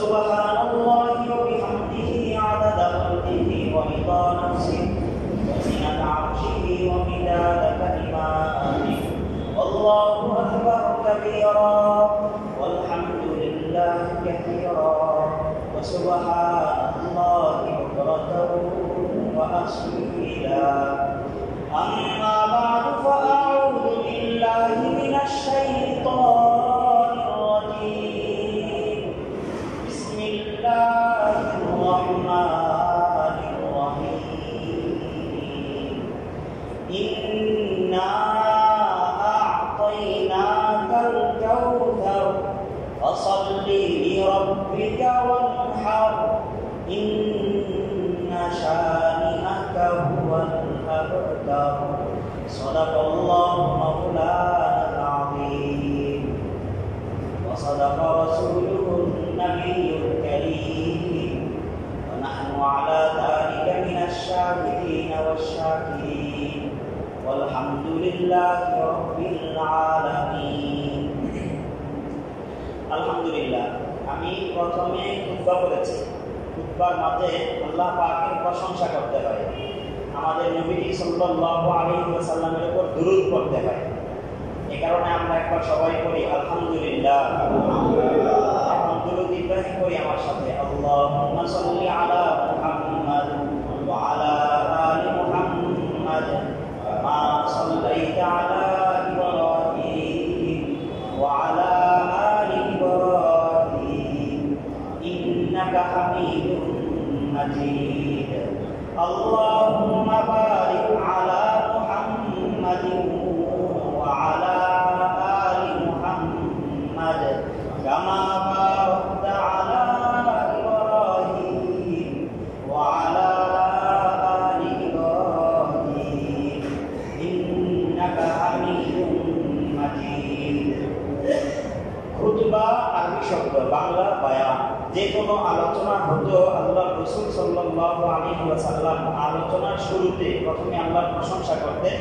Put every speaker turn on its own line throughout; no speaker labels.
সুবহানাল্লাহি ওয়া বিহামদিহি আদাদা খালকিহি ওয়া রিদা নাফসিহি ওয়া জিনাতা আরশিহি ওয়া মিদাদা কালিমাতিহি আল্লাহু আকবার কাবীরা ওয়ালহামদুলিল্লাহি কাসীরা ওয়া সুবহানাল্লাহি বুকরাতাও ওয়া আসীলা أما بعد فأعوذ بالله من الشيطان الرجيم بسم الله الرحمن الرحيم إنا أعطيناك الكوثر فصل لربك وانحر إن شانئك هو الأبتر صدق الله مولانا العظيم وصدق رسوله النبي الكريم ونحن على ذلك من الشاهدين والشاكرين والحمد لله رب العالمين الحمد لله আমি প্রথমে খুতবা করেছি খুতবার মাঝে আল্লাহ পাকের প্রশংসা করতে হয় আমাদের নবী সাল্লাল্লাহু আলাইহি ওয়াসাল্লামের উপর দুরূদ পড়তে হয় এই কারণে আমরা একবার সবাই পড়ি আলহামদুলিল্লাহ এখন দুরূদ ইব্রাহিম করি আমার সাথে আল্লাহুম্মা সাল্লি আলা মুহাম্মাদ ওয়া আলা আলি মুহাম্মাদ মা সাল্লাইতা আলা ইব্রাহিম ওয়া আলা আলি ইব্রাহিম ইন্নাকা হামিদুম মাজিদ اللهم بارك على محمد وعلى آل محمد كما باركت على إبراهيم وعلى آل إبراهيم إنك حميد مجيد খুতবা আরবি শব্দ বাংলা বয়ান যে কোনো আলোচনা হতো আল্লাহর রাসূল সাল্লাল্লাহু আলাইহি ওয়াসাল্লাম আলোচনার শুরুতে প্রথমে আল্লাহর প্রশংসা করতেন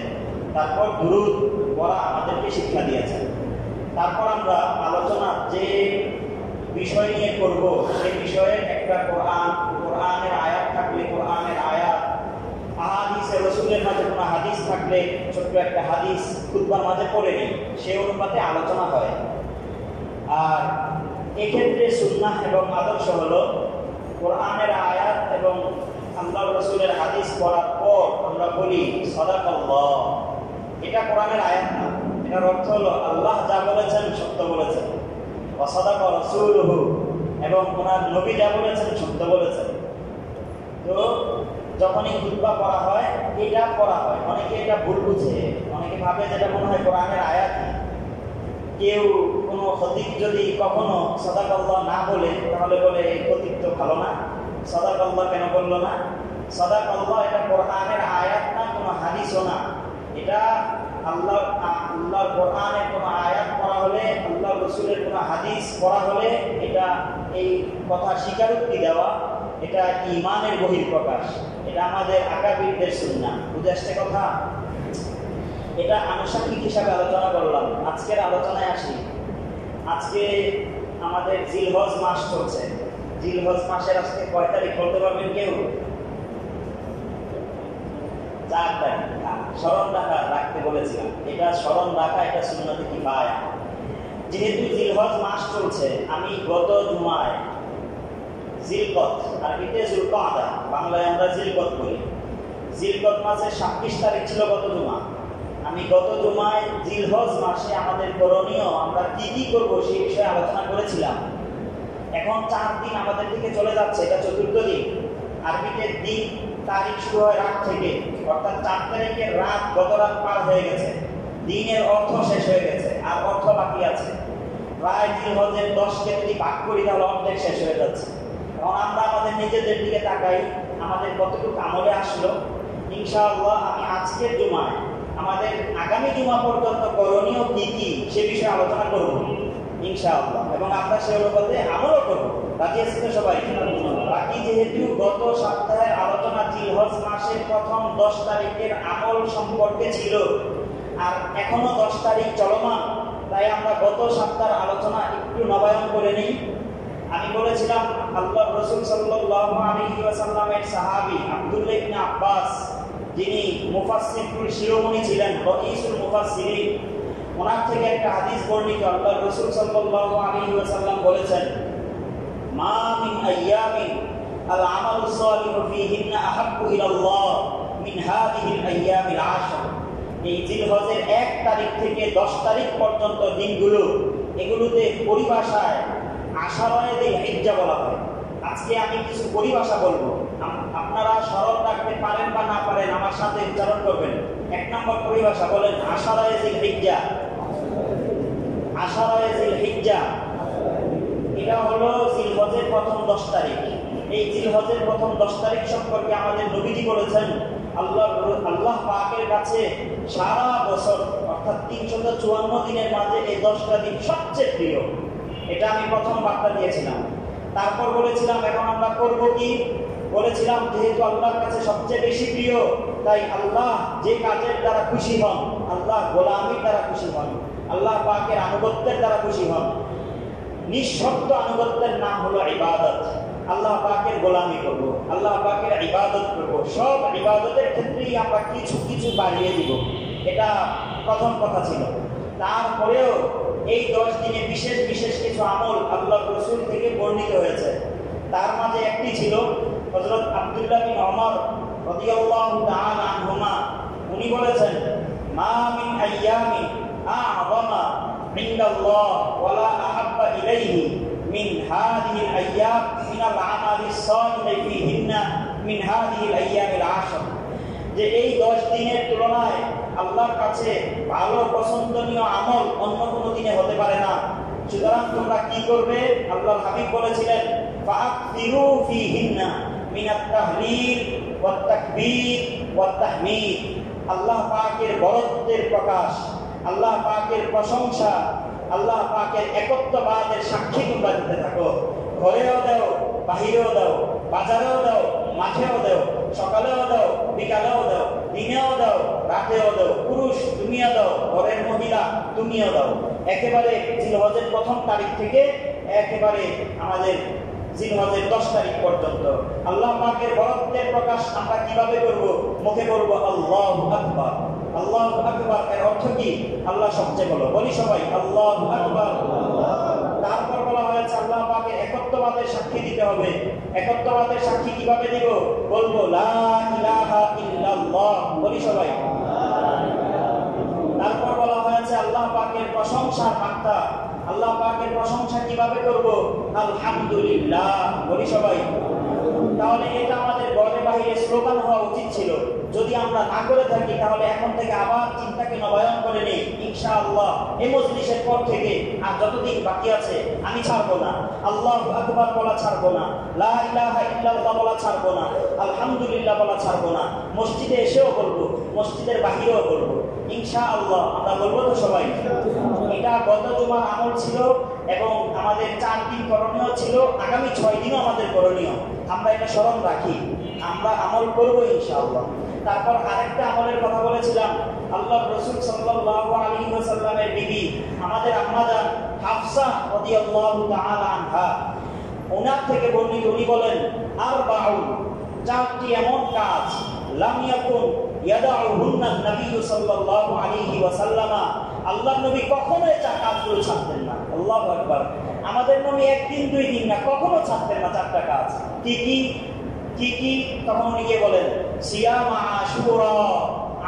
তারপর দুরূদ পড়া আমাদেরকে শিক্ষা দিয়েছেন তারপর আমরা আলোচনা যে বিষয় নিয়ে করব সেই বিষয়ে একটা কোরআনের আয়াত থাকলে কোরআনের আয়াত আহাদিসে রাসূলের মাঝে কোনো হাদিস থাকলে ছোট্ট একটা হাদিস খুতবার মাঝে পড়ে নিই সেই অনুপাতে আলোচনা হয় আর এক্ষেত্রে সুন্নাহ এবং আদর্শ হলো কোরআনের আয়াত এবং আল্লাহর রাসূলের হাদিস পড়ার পর আমরা বলি সাদাকাল্লাহ এটা কোরআনের আয়াত না এটার অর্থ হলো আল্লাহ যা বলেছেন সত্য বলেছেন ওয়া সাদাকা রাসূলুহু এবং ওনার নবী যা বলেছেন সত্য বলেছেন তো যখনই খুতবা পড়া হয় এটা পড়া হয় অনেকে এটা ভুল বুঝে অনেকে ভাবে যেটা মনে হয় কোরআনের আয়াত কেউ কোনো খতিব যদি কখনো সাদাকাল্লাহ না বলে তাহলে বলে এই খতিব তো ভালো না সাদাকাল্লাহ কেন বললো না সাদাকাল্লাহ এটা কোরআনের আয়াত না কোনো হাদিসও না এটা আল্লাহর কোরআনের কোনো আয়াত পড়া হলে আল্লাহ রাসূলের কোনো হাদিস পড়া হলে এটা এই কথা স্বীকারোক্তি দেওয়া এটা ঈমানের বহিঃপ্রকাশ এটা আমাদের আকাবিরদের সুন্নাহ বুঝে আসছে কথা এটা আনুষঙ্গিক হিসাবে আলোচনা করলাম আজকের আলোচনায় আসি আজকে আমাদের জিলহজ মাস চলছে জিলহজ মাসের আজকে কয় তারিখ বলতে পারবেন কেউ 4 তারিখ স্মরণ রাখতে বলেছিলাম এটা স্মরণ রাখা এটা সুন্নতে কিফায়া যেহেতু জিলহজ মাস চলছে আমি গত জুমায় জিলকত আরবিতে জুলকাদা বাংলায় আমরা জিলকত বলি জিলকত মাসের 26 তারিখ ছিল গত জুমা আমি গত জুমায় জিলহজ মাসে আমাদের করণীয় আমরা কি কি করব সেই বিষয়ে আলোচনা করেছিলাম এখন 4 দিন আমাদের দিকে চলে যাচ্ছে এটা চতুর্থ দিন আরবিতে দিন তারিখ শুরু হয় রাত থেকে অর্থাৎ 4 তারিখের রাত গত রাত পার হয়ে গেছে দিনের অর্থ শেষ হয়ে গেছে আর অর্থ বাকি আছে প্রায় জিলহজের 10কে যদি ভাগ করি তাহলে অর্ধেক শেষ হয়ে যাচ্ছে এখন আমরা আমাদের নিজেদের দিকে তাকাই আমাদের কতটুকু আমলে আসলো ইনশাআল্লাহ আমি আজকের জুমায় আমাদের আগামী জুমা পর্যন্ত করণীয় কি কি সে বিষয়ে আলোচনা করব ইনশাআল্লাহ এবং আমরা সেই অনুপাতে আমলও করব রাজি আছি তো সবাই বাকি যেহেতু গত সপ্তাহের আলোচনা জিলহজ মাসের প্রথম 10 তারিখের আমল সম্পর্কে ছিল আর এখনো 10 তারিখ চলমান তাই আমরা গত সপ্তাহের আলোচনা একটু নবায়ন করে নিই আমি বলেছিলাম আল্লাহ রাসূল সাল্লাল্লাহু আলাইহি ওয়াসাল্লামের সাহাবী আব্দুল্লাহ ইবনে আব্বাস, যিনি মুফাসসিরুল শিরোমণি ছিলেন, রাইসুল মুফাসসিরিন, ওনার থেকে একটা হাদিস বর্ণিত। আল্লাহ রাসূল সাল্লাল্লাহু আলাইহি ওয়াসাল্লাম বলেছেন, মা মিন আইয়ামিন আল আমালুস সালিহু ফীহিন্না আহাব্বু ইলাল্লাহ মিন হাযিহিল আইয়ামিল আশর। এই জিলহজের 1 তারিখ থেকে 10 তারিখ পর্যন্ত দিনগুলো, এগুলোতে পরিভাষায় আশারায়ে যিলহিজ্জা বলা হয়। আজকে আমি কিছু পরিভাষা বলবো, আপনারা স্মরণ রাখতে পারেন বা না পারেন আমার সাথে উচ্চারণ করবেন। 1 নম্বর পরিভাষা বলেন, আশারায়ে যিলহিজ্জা। আশারায়ে যিলহিজ্জা এটা হলো জিলহজের প্রথম 10 তারিখ। এই জিলহজের প্রথম 10 তারিখ সম্পর্কে আমাদের নবীজি বলেছেন, আল্লাহ পাকের কাছে সারা বছর অর্থাৎ 354 দিনের মাঝে এই 10টা দিন সবচেয়ে প্রিয়। এটা আমি প্রথম বার্তা দিয়েছিলাম। তারপর বলেছিলাম এখন আমরা করব কি, বলেছিলাম যেহেতু আল্লাহর কাছে সবচেয়ে বেশি প্রিয়, তাই আল্লাহ যে কাজের দ্বারা খুশি হন, আল্লাহ গোলামির দ্বারা খুশি হন, আল্লাহ পাকের আনুগত্যের দ্বারা খুশি হন। নিঃশর্ত আনুগত্যের নাম হলো ইবাদত। আল্লাহ পাকের গোলামি করব, আল্লাহ পাকের ইবাদত করব। সব ইবাদতের ক্ষেত্রেই আমরা কিছু কিছু বাড়িয়ে দিব, এটা প্রথম কথা ছিল। তারপরেও এই 10 দিনে বিশেষ বিশেষ কিছু আমল আল্লাহ রাসূল থেকে বর্ণিত হয়েছে। তার মাঝে একটি ছিল হযরত আব্দুল্লাহ বিন ওমর রাদিয়াল্লাহু তাআলা আনহুমা, উনি বলেছেন, মা মিন আইয়ামিন আ'যামা ইনদাল্লাহ ওয়ালা আহাব্বা ইলাইহি মিন হাযিহিল আইয়াম মিনাল আমালিস সালিহি ফীহিন্না মিন হাযিহিল আইয়ামিল আশর। যে এই 10 দিনের তুলনায় আল্লাহর কাছে ভালো পছন্দনীয় আমল অন্য কোনো দিনে হতে পারে না। সুতরাং তোমরা কি করবে? আল্লাহর হাবিব বলেছিলেন, ফাআকসিরু ফীহিন্না মিনাত তাহলিল ওয়াত তাকবীর ওয়াত তাহমীদ। আল্লাহ পাকের বরত্বের প্রকাশ, আল্লাহ পাকের প্রশংসা, আল্লাহ পাকের একত্ববাদের সাক্ষী তোমরা দিতে থাকো। ঘরেও দাও, বাহিরেও দাও, বাজারেও দাও, মাঠেও দাও, সকালেও দাও, বিকালেও দাও, দিনেও দাও, রাতেও দাও। পুরুষ তুমিও দাও, ঘরের মহিলা তুমিও দাও। একেবারে জিলহজের প্রথম তারিখ থেকে একেবারে আমাদের জিলহজের 10 তারিখ পর্যন্ত আল্লাহ পাকের বরত্বের প্রকাশ আমরা কিভাবে করব? মুখে বলবো আল্লাহু আকবার। আল্লাহু আকবার এর অর্থ কি? আল্লাহ সবচেয়ে বড়। বলি সবাই আল্লাহু আকবার। তারপর বলা হয়েছে আল্লাহ পাকের একত্ববাদের সাক্ষী দিতে হবে। একত্ববাদের সাক্ষী কিভাবে দিব? বলবো লা ইলাহা ইল্লাল্লাহ। বলি সবাই। তারপর বলা হয়েছে আল্লাহ পাকের প্রশংসার মাত্রা। আল্লাহ পাকের প্রশংসা কিভাবে করব? আলহামদুলিল্লাহ। বলি সবাই। তাহলে এটা আমাদের ঘরে বাহিরে স্লোগান হওয়া উচিত ছিল। যদি আমরা না করে থাকি তাহলে এখন থেকে আবার চিন্তাকে নবায়ন করে নেই। ইনশাআল্লাহ এই মজলিসের পর থেকে আর যতদিন বাকি আছে আমি ছাড়বো না। আল্লাহু আকবার বলা ছাড়বো না, লা ইলাহা ইল্লাল্লাহ বলা ছাড়বো না, আলহামদুলিল্লাহ বলা ছাড়বো না। মসজিদে এসেও বলবো, মসজিদের বাহিরেও বলবো। ইনশাআল্লাহ আমরা বলবো তো সবাই। এটা গত জুমার আমল ছিল এবং আমাদের 4 দিন করণীয় ছিল, আগামী 6 দিনও আমাদের করণীয়। আমরা এটা স্মরণ রাখি, আমরা আমল করবো ইনশাআল্লাহ। তারপর আরেকটা আমলের কথা বলেছিলাম, আল্লাহ রাসূল সাল্লাল্লাহু আলাইহি ওয়াসাল্লামের বিবি আমাদের আম্মা জান হাফসা রাদিয়াল্লাহু তাআলা আনহা, ওনার থেকে বর্ণিত, উনি বলেন, আরবাউন, 4টি এমন কাজ লাম ইয়াকুন ইয়াদাউহুন্না নবী সাল্লাল্লাহু আলাইহি ওয়াসাল্লাম, আল্লাহর নবী কখনো এই কাজগুলো ছাড়তেন না। আল্লাহু আকবার। আমাদের নবী একদিন 2 দিন না, কখনো ছাড়তেন না 4টা কাজ। কি কি? কি কি? তখন উনি বলেন, সিয়াম আশুরা,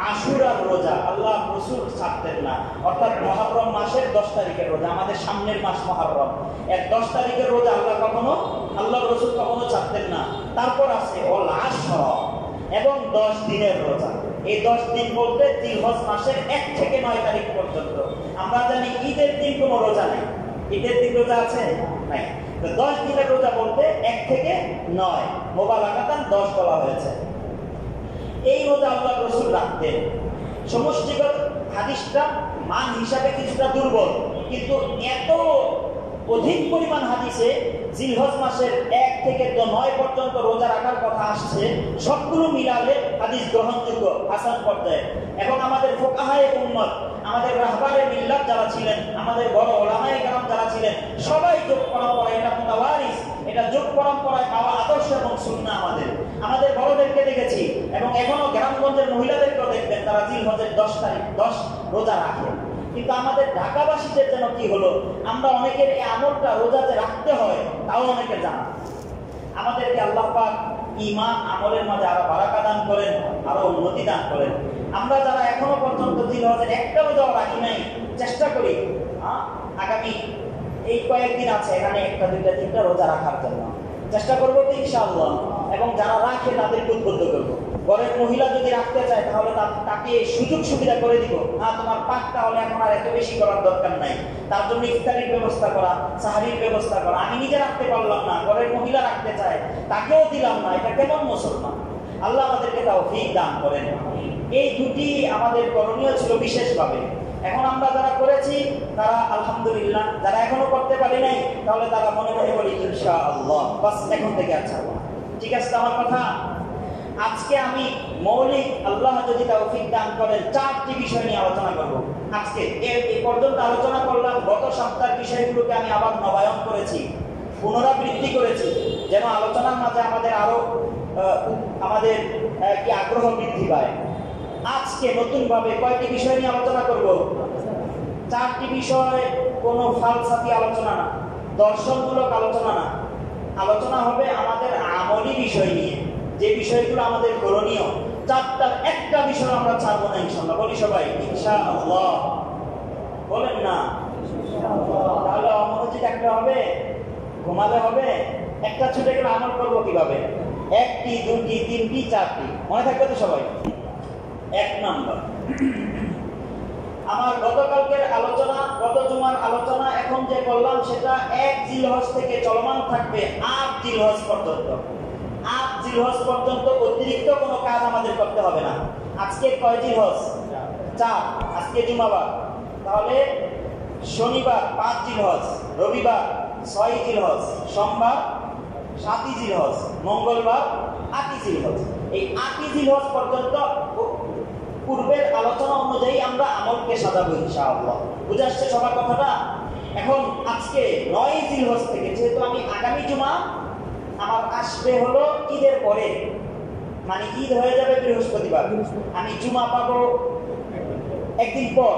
আশুরার রোজা আল্লাহ রাসূল ছাড়তেন না। অর্থাৎ মুহররম মাসের 10 তারিখের রোজা, আমাদের সামনের মাস মুহররম, এর 10 তারিখের রোজা আল্লাহ রাসূল কখনো ছাড়তেন না। তারপর আছে ওয়াল আশরা, এবং 10 দিনের রোজা। এই 10 দিন বলতে জিলহজ মাসের 1 থেকে 9 তারিখ পর্যন্ত। আমরা জানি ঈদের দিন কোনো রোজা নেই। ঈদের দিন রোজা আছে? নাই। 10 দিনের রোজা বলতে 1 থেকে 9, মুবালাগাতান 10 বলা হয়েছে। এই রোজা আল্লাহ রাসূল রাখতেন। সমষ্টিগত হাদিসটা মান হিসাবে কিছুটা দুর্বল, কিন্তু এত অধিক পরিমাণ হাদিসে জিলহজ মাসের 1 থেকে 9 পর্যন্ত রোজা রাখার কথা আসছে। সবগুলো মিলালে হাদিস গ্রহণযোগ্য, হাসান পর্যায়ে। এখন আমাদের ফুকাহায়ে উম্মত, আমাদের রাহবারে মিল্লাত যারা ছিলেন, আমাদের বড় উলামায়ে কেরাম যারা ছিলেন, সবাই যোগ পরম্পরা, এটা মুতাওয়ারিস, এটা যোগ পরম্পরায় পাওয়া আদর্শ এবং সুন্নাহ। আমাদের বড়দেরকে দেখেছি এবং এখনো গ্রামগঞ্জের মহিলাদেরকেও দেখবেন, তারা জিলহজের 10 তারিখ 10 রোজা রাখে। কিন্তু আমাদের ঢাকাবাসীদের যেন কি হলো, আমরা অনেকের এই আমলটা রোজা যে রাখতে হয় তাও অনেকের জানা। আমাদেরকে আল্লাহ পাক ঈমান আমলের মাঝে আরো বারাকা দান করেন, আরো উন্নতি দান করেন। আমরা যারা এখনো পর্যন্ত জিলহজের একটা রোজাও রাখি নাই, চেষ্টা করি আগামী এই কয়েকদিন আছে এখানে 1টা 2টা 3টা রোজা রাখার জন্য চেষ্টা করবো তো ইনশাআল্লাহ। এবং যারা রাখে তাদেরকে উদ্বুদ্ধ করবো। ঘরের মহিলা যদি রাখতে চায় তাহলে তাকে সুযোগ সুবিধা করে দিব, না তোমার পাক তাহলে এখন আর এত বেশি করার দরকার নাই, তার জন্য ইফতারির ব্যবস্থা করা, সাহারির ব্যবস্থা করা। আমি নিজে রাখতে পারলাম না, ঘরের মহিলা রাখতে চায়, তাকেও দিলাম না, এটা কেমন মুসলমান? আল্লাহ আমাদেরকে তাওফিক দান করেন। এই দুটি আমাদের করণীয় ছিল বিশেষভাবে। এখন আমরা যারা করেছি তারা আলহামদুলিল্লাহ, যারা এখনো করতে পারি নাই তাহলে তারা মনে মনে বলি ইনশাআল্লাহ, বাস এখন থেকে আচ্ছা। ঠিক আছে আমার কথা? আজকে আমি মৌলিক আল্লাহ যদি তাওফিক দান করেন 4টি বিষয় নিয়ে আলোচনা করব। আজকে এই পর্যন্ত আলোচনা করলাম, গত সপ্তাহের বিষয়গুলোকে আমি আবার নবায়ন করেছি, পুনরাবৃত্তি করেছি, যেন আলোচনার মাঝে আমাদের আরো কি আগ্রহ বৃদ্ধি পায়। আজকে নতুন ভাবে কয়টি বিষয় নিয়ে আলোচনা করব? 4টি বিষয়। কোনো ফালসাফি আলোচনা না, দর্শনমূলক আলোচনা না, আলোচনা হবে আমাদের আমলি বিষয় নিয়ে, যে বিষয়গুলো আমাদের করণীয়। 4টার একটা বিষয় আমরা ছাড়বো না ইনশাআল্লাহ। বলি সবাই ইনশাআল্লাহ, বলেন না? তাহলে অমনোযোগী থাকতে হবে, ঘুমালে হবে। একটা ছুটে গেলে আমল করবো কিভাবে? 1টি 2টি 3টি 4টি মনে থাকবে তো সবাই? 1 নাম্বার, আমার গতকালকের আলোচনা, গত জুমার আলোচনা এখন যে করলাম সেটা 1 জিলহজ থেকে চলমান থাকবে 8 জিলহজ পর্যন্ত। 8 জিলহজ পর্যন্ত অতিরিক্ত কোনো কাজ আমাদের করতে হবে না। আজকে কয় জিলহজ? 4। আজকে জুমাবার, তাহলে শনিবার 5 জিলহজ, রবিবার 6 জিলহজ, সোমবার 7 জিলহজ, মঙ্গলবার 8 জিলহজ। এই 8 জিলহজ পর্যন্ত পূর্বের আলোচনা অনুযায়ী আমরা আমলকে সাজাবো ইনশাআল্লাহ। বুঝে আসছে সবার কথাটা? এখন আজকে 9 জিলহজ থেকে, যেহেতু আমি আগামী জুমা আমার আসবে হলো ঈদের পরে, মানে ঈদ হয়ে যাবে বৃহস্পতিবার, আমি জুমা পাবো একদিন পর।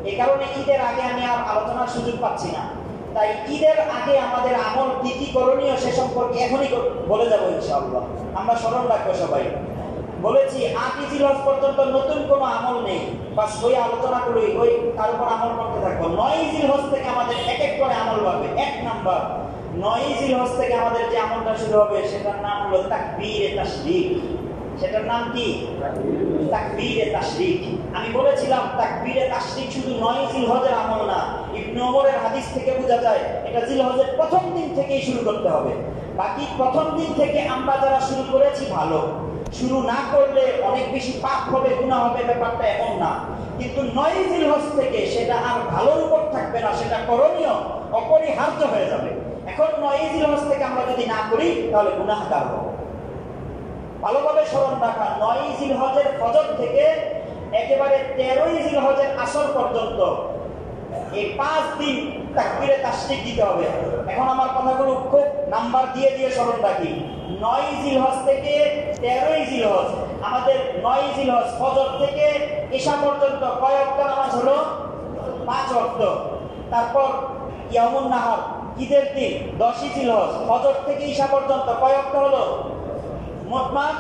এই কারণে ঈদের আগে আমি আর আলোচনার সুযোগ পাচ্ছি না। তাই ঈদের আগে আমাদের আমল কি কি করণীয় সে সম্পর্কে এখনই বলে যাবো ইনশাআল্লাহ। আমরা স্মরণ রাখবো সবাই। বলেছি 8 জিলহজ পর্যন্ত নতুন কোনো আমল নেই, বাস ওই আলোচনা করি, ওই তার উপর আমল করতে থাকবো। 9 জিলহজ থেকে আমাদের এক এক করে আমল হবে। 1 নাম্বার, 9 জিলহজ থেকে আমাদের যে আমলটা শুরু হবে সেটার নাম হলো তাকবীরে তাশরিক। সেটার নাম কি? তাকবীরে তাশরিক। আমি বলেছিলাম তাকবীরে তাশরিক শুধু 9 জিলহজের আমল না, ইবনে ওমরের হাদিস থেকে বোঝা যায় এটা জিলহজের প্রথম দিন থেকেই শুরু করতে হবে। বাকি প্রথম দিন থেকে আমরা যারা শুরু করেছি ভালো, শুরু না করলে অনেক বেশি পাপ হবে, গুনাহ হবে, ব্যাপারটা এমন না। কিন্তু 9 জিলহজ থেকে সেটা আর ভালোর উপর থাকবে না, সেটা করণীয়, অপরিহার্য হয়ে যাবে। এখন 9 জিলহজ থেকে আমরা যদি না করি তাহলে গুনাহগার হব। ভালোভাবে স্মরণ রাখা, 9 জিলহজের ফজর থেকে একেবারে 13 জিলহজের আসর পর্যন্ত এই 5 দিন তাকবীরে তাশরিক দিতে হবে। এখন আমার কথাগুলো খুব নাম্বার দিয়ে দিয়ে স্মরণ রাখি। 9 জিলহজ থেকে 13 জিলহজ, আমাদের 9 জিলহজ ফজর থেকে ইশা পর্যন্ত কয় ওয়াক্ত নামাজ হলো? 5 ওয়াক্ত। তারপর ইয়ামুন নাহার, ঈদের দিন 10 জিলহজ ফজর থেকে ইশা পর্যন্ত কয় ওয়াক্ত হলো? মোটমাট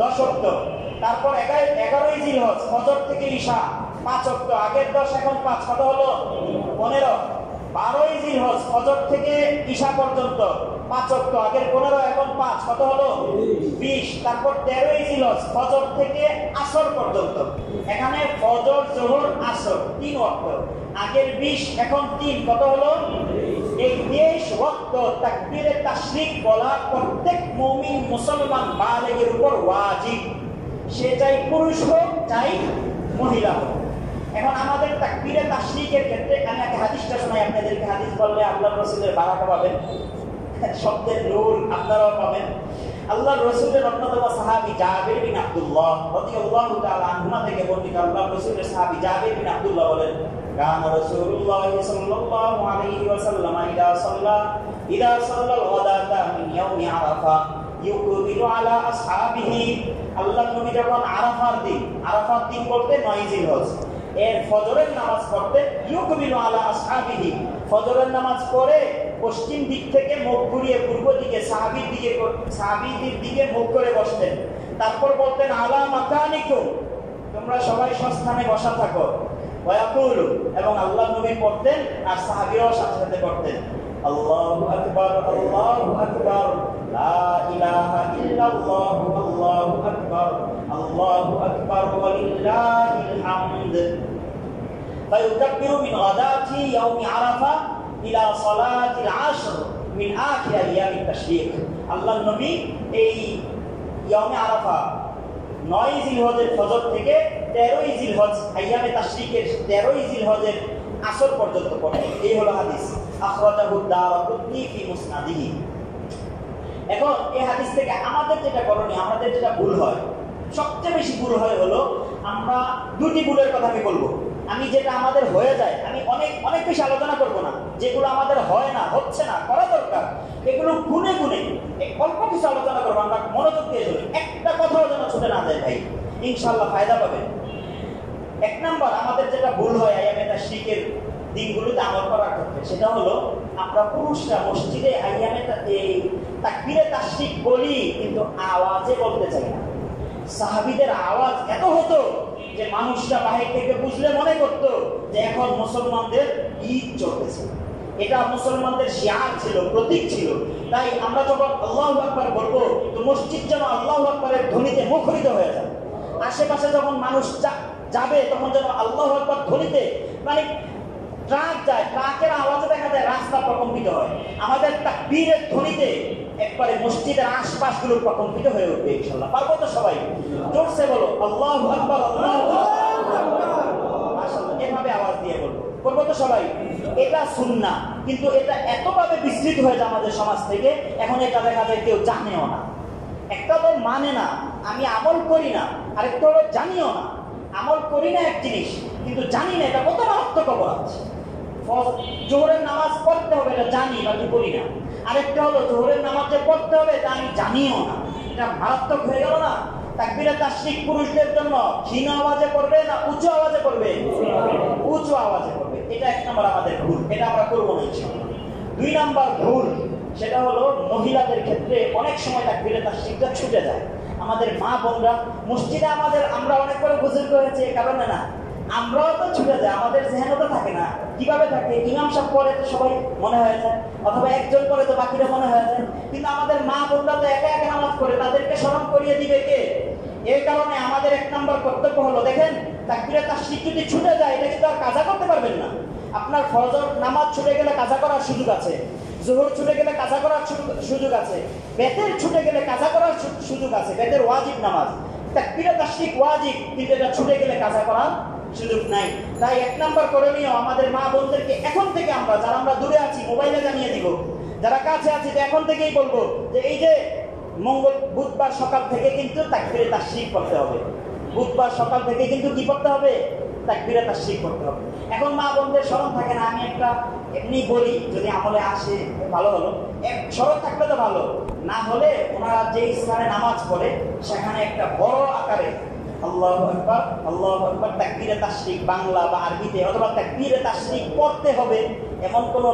10 ওয়াক্ত। তারপর 11 জিলহজ ফজর থেকে ইশা 5 ওয়াক্ত, আগের 10 এখন 5, কত হলো? 15। 12 জিলহজ ফজর থেকে ইশা পর্যন্ত 5 ওয়াক্ত, আগের 15 এখন 5, কত হলো? 20। তারপর 13 জিলহজ ফজর থেকে আসর পর্যন্ত, এখানে ফজর, যোহর, আসর 3 ওয়াক্ত, আগের 20 এখন 3, কত হলো? এই 23 ওয়াক্ত তাকবীরে তাশরিক বলা প্রত্যেক মুমিন মুসলমান বালিগের উপর ওয়াজিব, সে চাই পুরুষ হোক চাই মহিলা হোক। এখন আমাদের তাকবীরে তাশরিকের ক্ষেত্রে আমি একটা হাদিসটা শোনাই আপনাদেরকে। হাদিস বললে আল্লাহর রাসূলের বারাকা পাবেন, শব্দের নূর আপনারাও পাবেন। আল্লাহর রাসূলের অন্যতম সাহাবী জাবির বিন আব্দুল্লাহ রাদিয়াল্লাহু তাআলা আনহুমা থেকে বর্ণিত, আল্লাহর রাসূলের সাহাবী জাবির বিন আব্দুল্লাহ বলেন, কানা রাসূলুল্লাহ সাল্লাল্লাহু আলাইহি ওয়াসাল্লাম ইদা সাল্লাল গাদাতা মিন ইয়াউমি আরাফা ইউকবিলু আলা আসহাবিহি। আল্লাহর নবী যখন আরাফার দিন বলতে 9 জিলহজ এর ফজরের নামাজ পড়তেন, ইউকবিলু আলা আসহাবিহি, ফজরের নামাজ পড়ে পশ্চিম দিক থেকে মুখ ঘুরিয়ে পূর্ব দিকে সাহাবীদের দিকে মুখ করে বসতেন। তারপর বলতেন, আলা মাকানিকুম, তোমরা সবাই সস্থানে বসা থাকো। ওয়ায়াকুলু, এবং আল্লাহর নবী পড়তেন আর সাহাবীরাও সাথে সাথে পড়তেন, আল্লাহু আকবার, আল্লাহু আকবার, লা ইলাহা ইল্লাল্লাহ, আল্লাহু আকবার, আল্লাহু আকবার, ওয়ালিল্লাহিল হামদ। ফায়ুকাব্বিরু মিন গাদাতি ইয়াউমি আরাফা ইলা সালাতিল আশর মিন আখির আইয়ামিত তাশরিক। আল্লাহর নবী এই ইয়াউমে আরাফা 9 জিলহজের ফজর থেকে 13 জিলহজ আইয়ামে তাশরিকের 13 জিলহজের আসর পর্যন্ত পড়ে। এই হলো হাদিস, আখরাজাহু দারাকুতনি ফি মুসনাদিহি। এখন এই হাদিস থেকে আমাদের যেটা করণীয়, আমাদের যেটা ভুল হয়, সবচেয়ে বেশি ভুল হয় হলো, আমরা দুটি ভুলের কথা আমি বলবো। আমি যেটা আমাদের হয়ে যায়, আমি অনেক বেশি আলোচনা করব না। যেগুলো আমাদের হয় না, হচ্ছে না, করা দরকার, এগুলো গুনে গুনে অল্প কিছু আলোচনা করবো। আমরা মনোযোগ দিয়ে শুনি, একটা কথাও যেন ছুটে না যায় ভাই, ইনশাআল্লাহ ফায়দা পাবেন। এক নাম্বার আমাদের যেটা ভুল হয় আইয়ামে তাশরিকের দিনগুলোতে আমল করার ক্ষেত্রে, সেটা হলো আমরা পুরুষরা মসজিদে আইয়ামে তাকবীরে তাশরিক বলি, কিন্তু আওয়াজে বলতে চাই না। সাহাবীদের আওয়াজ এত হতো যে মানুষরা বাহির থেকে বুঝলে মনে করতো যে এখন মুসলমানদের ঈদ চলতেছে। এটা মুসলমানদের শিয়ার ছিল, প্রতীক ছিল। তাই আমরা যখন আল্লাহু আকবার বলবো, তো মসজিদ যেন আল্লাহু আকবারের ধ্বনিতে মুখরিত হয়ে যায়। আশেপাশে যখন মানুষ যাবে তখন যেন আল্লাহু আকবার ধ্বনিতে, মানে ট্রাক যায়, ট্রাকের আওয়াজে দেখা যায় রাস্তা প্রকম্পিত হয়। আমাদের তাকবীরের ধ্বনিতে একবারে মসজিদের আশপাশগুলো প্রকম্পিত হয়ে উঠবে ইনশাআল্লাহ। পারবো তো সবাই? জোরসে বলো, আল্লাহু আকবার, আল্লাহু আকবার, মাশাআল্লাহ, এভাবে আওয়াজ দিয়ে বলবো। করবো তো সবাই? এটা সুন্নাহ, কিন্তু এটা এতভাবে বিস্তৃত হয়ে যায় আমাদের সমাজ থেকে, এখন এটা দেখা যায় কেউ জানেও না। একটা তো মানে না, আমি আমল করি না, আরেকটা হলো জানিও না। আমল করি না এক জিনিস, কিন্তু জানি না, এটা কত মারাত্মক অপরাধ। জোহরের নামাজ পড়তে হবে এটা জানি, বাকি করি না। আরেকটা হলো জোহরের নামাজ যে পড়তে হবে তা আমি জানিও না, এটা মারাত্মক হয়ে গেল না? তাকবীরে তাশরিক পুরুষদের জন্য ক্ষীণ আওয়াজে পড়বে না উঁচু আওয়াজে পড়বে? উঁচু আওয়াজে পড়বে। এটা এক নম্বর আমাদের ভুল, এটা আমরা করবো না ইনশাআল্লাহ। 2 নাম্বার ভুল, সেটা হলো মহিলাদের ক্ষেত্রে অনেক সময় তাকবীরে তাশরিকটা ছুটে যায়। আমাদের মা বোনরা মসজিদে আমরা অনেক করে বুজুর্গ হয়েছে, এ কারণে না, আমরাও তো ছুটে যায়, আমাদের জেহেনে তো থাকে না। কিভাবে থাকে? ইমাম সাহেব পড়ে তো সবাই মনে হয়ে যায়, অথবা একজন পড়ে তো বাকিরা মনে হয়ে যায়। কিন্তু আমাদের মা বোনরা তো একা একা নামাজ পড়ে, তাদেরকে স্মরণ করিয়ে দিবে কে? এই কারণে আমাদের 1 নম্বর কর্তব্য হলো, দেখেন তাকবীরে তাশরিক যদি ছুটে যায়, এটা কিন্তু আর কাজা করতে পারবেন না। আপনার ফজর নামাজ ছুটে গেলে কাজা করার সুযোগ আছে, জোহর ছুটে গেলে কাজা করার সুযোগ আছে, বেতের ছুটে গেলে কাজা করার সুযোগ আছে। বেতের ওয়াজিব নামাজ, তাকবীরে তাশরিক ওয়াজিব, কিন্তু এটা ছুটে গেলে কাজা করার সুযোগ নাই। তাই 1 নম্বর করণীয়, আমাদের মা বোনদেরকে এখন থেকে যারা আমরা দূরে আছি মোবাইলে জানিয়ে দিব, যারা কাছে আছি এখন থেকেই বলবো যে এই যে বুধবার সকাল থেকে কিন্তু তাকবীরে তাশরিক করতে হবে। বুধবার সকাল থেকে কিন্তু কি করতে হবে? তাকবীরে তাশরিক করতে হবে। এখন মা বোনদের স্মরণ থাকে না, আমি একটা এমনি বলি, যদি আমলে আসে ভালো হলো, স্মরণ থাকলে তো ভালো, না হলে ওনারা যে স্থানে নামাজ পড়ে সেখানে একটা বড় আকারে আল্লাহু আকবার, আল্লাহু আকবার, তাকবীরে তাশরিক বাংলা বা আরবিতে, অথবা তাকবীরে তাশরিক পড়তে হবে এমন কোনো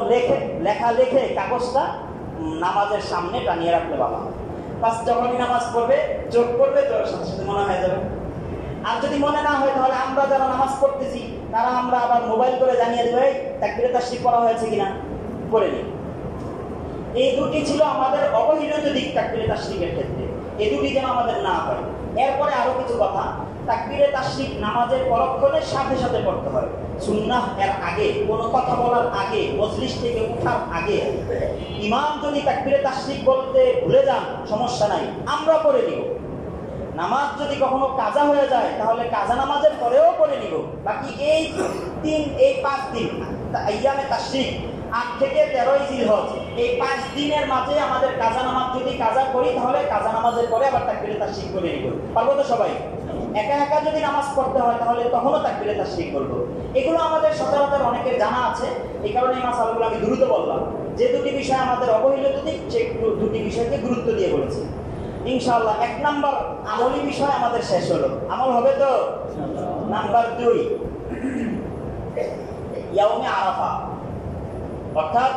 লেখা লিখে কাগজটা নামাজের সামনে টানিয়ে রাখলে বাবা, বাস যখনই নামাজ পড়বে চোখ পড়বে, তোর সাথে সাথে মনে হয়ে যাবে। আর যদি মনে না হয়, তাহলে আমরা যারা নামাজ পড়তেছি তারা আমরা আবার মোবাইল করে জানিয়ে দেবে তাকবীরে তাশরিক করা হয়েছে কিনা, করে নিই। এই দুটি ছিল আমাদের অবহেলিত দিক তাকবীরে তাশরিকের ক্ষেত্রে, এই দুটি যেন আমাদের না হয়। এরপরে আরো কিছু কথা, তাকবীরে তাশরিক নামাজের পরক্ষণের সাথে সাথে পড়তে হয়। সুন্নাহ এর আগে, কোনো কথা বলার আগে, মজলিস থেকে ওঠার আগে। ইমাম যদি তাকবীরে তাশরিক বলতে ভুলে যান সমস্যা নাই, আমরা পড়ে নিব। নামাজ যদি কখনো কাজা হয়ে যায় তাহলে কাজা নামাজের পরেও পড়ে নিব। বাকি এই 5 দিন আইয়ামে তাশরিক 8 থেকে 13 জিলহজ এই 5 দিনের মাঝে আমাদের কাজা নামাজ যদি কাজা করি তাহলে কাজা নামাজের পরে আবার তাকবীরে তাশরিক করে নিব। পারবো তো সবাই? একা একা যদি নামাজ পড়তে হয় তাহলে তখনও তাকবীরে তাশরিক করব। এগুলো আমাদের সচরাচর অনেকের জানা আছে, এই কারণে এই মাসালাগুলো আমি দ্রুত বললাম। যে দুটি বিষয় আমাদের অবহেলিত দিক সে দুটি বিষয়কে গুরুত্ব দিয়ে বলেছি। ইনশাআল্লাহ 1 নাম্বার আমলি বিষয় আমাদের শেষ হলো। আমল হবে তো? নাম্বার 2 ইয়াউমে আরাফা, অর্থাৎ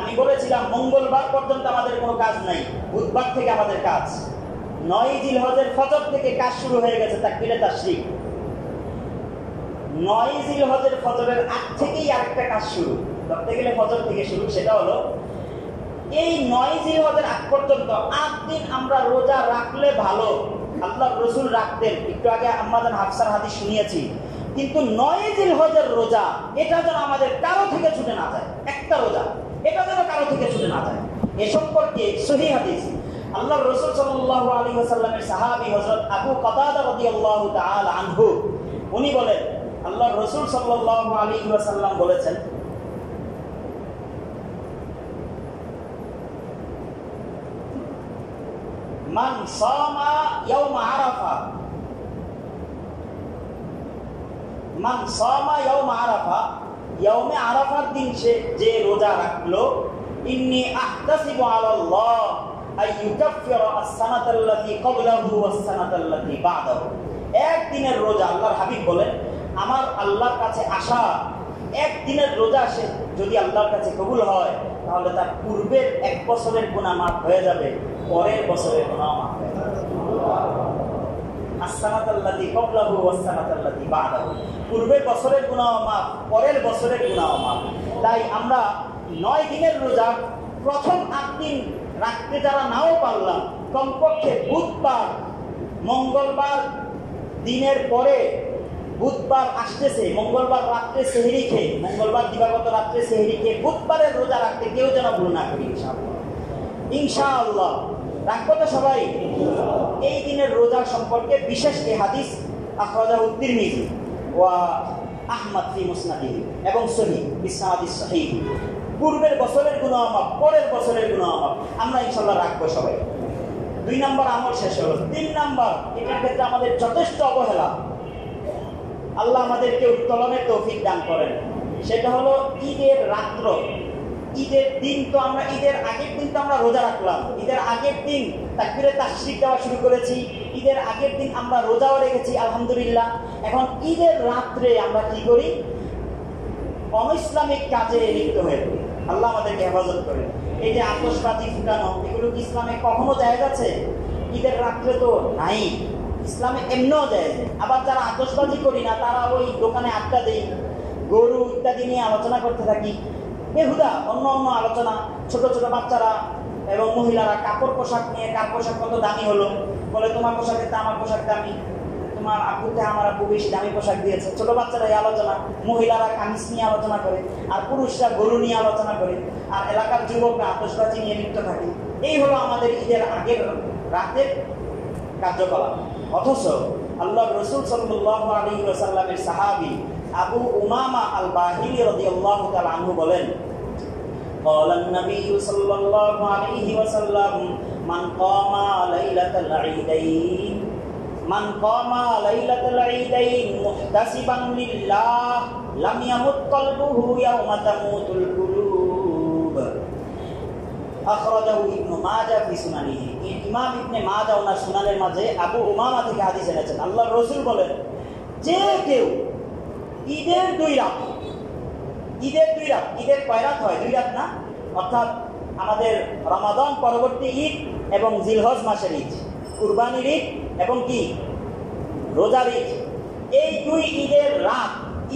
আমি বলেছিলাম মঙ্গলবার পর্যন্ত আমাদের কোনো কাজ নাই, বুধবার থেকে আমাদের কাজ। 9 জিলহজের ফজর থেকে কাজ শুরু হয়ে গেছে তাকবীরে তাশরিক। 9 জিলহজের ফজরের আগ থেকেই আরেকটা কাজ শুরু, ধরতে গেলে ফজর থেকে শুরু। সেটা হলো এই 9 জিলহজের আগ পর্যন্ত 8 দিন আমরা রোজা রাখলে ভালো। আল্লাহর রাসূল রাখতেন, একটু আগে আম্মাজান হাফসার হাদিস শুনিয়েছি। কিন্তু 9 জিলহজের রোজা এটা যেন আমাদের কারো থেকে ছুটে না যায়। একটা রোজা এটা যেন কারো থেকে ছুটে না যায়। এ সম্পর্কে সহিহ হাদিস আল্লাহর রাসূল সাল্লাল্লাহু আলাইহি ওয়াসাল্লামের সাহাবী হযরত আবু কাতাদা রাদিয়াল্লাহু তাআলা আনহু উনি বলেন, আল্লাহর রাসূল সাল্লাল্লাহু আলাইহি ওয়াসাল্লাম বলেছেন, মান সামা ইয়াউম আরাফা, মান সামা ইয়াউম আরাফা, ইয়াউমে আরাফার দিন সে যে রোজা রাখলো, ইন্নী আহতাসিবু আলাল্লাহ আইয়ুকাফিরা আস-সানাতাল্লাতী ক্বাবলাহু ওয়াস-সানাতাল্লাতী বা'দাহু। একদিনের রোজা, আল্লাহর হাবিব বলেন, আমার আল্লাহর কাছে আশা একদিনের রোজা সে যদি আল্লাহর কাছে কবুল হয় তাহলে তার পূর্বের 1 বছরের গুনাহ মাফ হয়ে যাবে, পরের বছরের গুনাহ মাফ হয়ে যাবে। আস-সানাতাল্লাতী ক্বাবলাহু ওয়াস-সানাতাল্লাতী বা'দাহু, পূর্বের বছরের গুনাহ মাফ, পরের বছরের গুনাহ মাফ। তাই আমরা 9 দিনের রোজা প্রথম 8 দিন রাখতে যারা নাও পারলাম, কমপক্ষে বুধবার, মঙ্গলবার দিনের পরে বুধবার আসতেছে, মঙ্গলবার রাত্রে সেহরি খেয়ে, মঙ্গলবার দিবাগত রাত্রে সেহরি খেয়ে বুধবারের রোজা রাখতে কেউ যেন ভুল না করি। ইনশাআল্লাহ রাখবো তো সবাই? এই দিনের রোজা সম্পর্কে বিশেষ এই হাদিস আখরাজাহু তিরমিজি ওয়া আহমদ ফি মুসনাদিহি এবং সহিহ বিসনাদিস সহিহ। পূর্বের বছরের গুনাহ মাফ, পরের বছরের গুনাহ মাফ। আমরা ইনশাআল্লাহ রাখবো সবাই। 2 নাম্বার আমল শেষ হলো। 3 নাম্বার, এটার ক্ষেত্রে আমাদের যথেষ্ট অবহেলা, আল্লাহ আমাদেরকে উত্তোলনের তৌফিক দান করেন। সেটা হলো ঈদের রাত্র, ঈদের দিন। তো আমরা ঈদের আগের দিন তো আমরা রোজা রাখলাম, ঈদের আগের দিন তাকবীরে তাশরিক দেওয়া শুরু করেছি, ঈদের আগের দিন আমরা রোজাও রেখেছি আলহামদুলিল্লাহ। এখন ঈদের রাত্রে আমরা কি করি? অনইসলামিক কাজে লিপ্ত হয়ে পড়ি। আল্লাহ আমাদেরকে হেফাজত করেন। এই যে আতশবাজি ফুটানো, এগুলো কি ইসলামে কখনো জায়েজ আছে? ঈদের রাত্রে তো নাই, ইসলামে এমনও জায়েজ। আবার যারা আতশবাজি করি না তারা ওই দোকানে আড্ডা দেই, গরু ইত্যাদি নিয়ে আলোচনা করতে থাকি, বেহুদা অন্য অন্য আলোচনা। ছোট ছোট বাচ্চারা এবং মহিলারা কাপড় পোশাক নিয়ে, কার পোশাক কত দামি হলো, বলে তোমার পোশাকের তো আমার পোশাক দামি, তোমার আপুকে আমার আপু বেশি দামি পোশাক দিয়েছে। ছোট বাচ্চারা এই আলোচনা, মহিলারা কামিজ নিয়ে আলোচনা করে, আর পুরুষরা গরু নিয়ে আলোচনা করে, আর এলাকার যুবকরা আতশবাজি নিয়ে লিপ্ত থাকে। এই হলো আমাদের ঈদের আগের রাতের কার্যকলাপ। অথচ আল্লাহ রাসূল সাল্লাল্লাহু আলাইহি ওয়াসাল্লামের সাহাবী আবু উমামা আল বাহিলি রাদিয়াল্লাহু তাআলা আনহু বলেন, قال النبي صلى الله عليه وسلم من قام ليلة العيدين من قام ليلة العيدين محتسبا لله لم يمت قلبه يوم تموت القلوب আখরাজাহু ইবনে মাজাহ ফি সুনানিহি। ইমাম ইবনে মাজাহ ওনার সুনানের মাঝে আবু উমামা থেকে হাদিস এনেছেন। আল্লাহর রাসূল বলেন, যে কেউ ঈদের 2 রাত, ঈদের 2 রাত, ঈদের কয় রাত হয়? 2 রাত না, অর্থাৎ আমাদের রমাদান পরবর্তী ঈদ এবং জিলহজ মাসের ঈদ, কুরবানির ঈদ এবং কি রোজার ঈদ, এই 2 ঈদের রাত,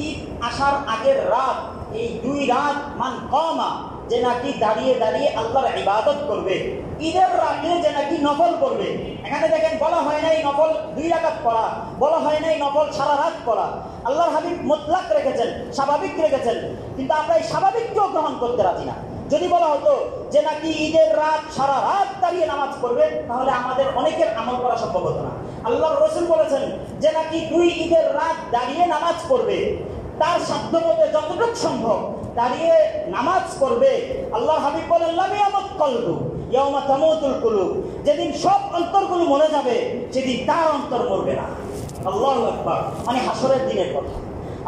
ঈদ আসার আগের রাত, এই 2 রাত মান কামা, যে নাকি দাঁড়িয়ে দাঁড়িয়ে আল্লাহর ইবাদত করবে, ঈদের রাতে যে নাকি নফল করবে। এখানে দেখেন বলা হয় নাই নফল 2 রাকাত পড়া, বলা হয় নাই নফল সারা রাত পড়া। আল্লাহর হাবিব মুতলাক রেখেছেন, স্বাভাবিক রেখেছেন, কিন্তু আমরা এই স্বাভাবিককেও গ্রহণ করতে রাজি না। যদি বলা হতো যে নাকি ঈদের রাত সারা রাত দাঁড়িয়ে নামাজ পড়বে, তাহলে আমাদের অনেকের আমল করা সম্ভব হতো না। আল্লাহর রাসূল বলেছেন যে নাকি 2 ঈদের রাত দাঁড়িয়ে নামাজ পড়বে, তার সাধ্যমতে যতটুকু সম্ভব দাঁড়িয়ে নামাজ পড়বে, আল্লাহর হাবিব বলেন লাম ইয়ামুত কলবু ইয়াওমা তামুতুল কুলুব, যেদিন সব অন্তরগুলো মরে যাবে সেদিন তার অন্তর মরবে না। আল্লাহু আকবার। মানে হাসরের দিনের কথা।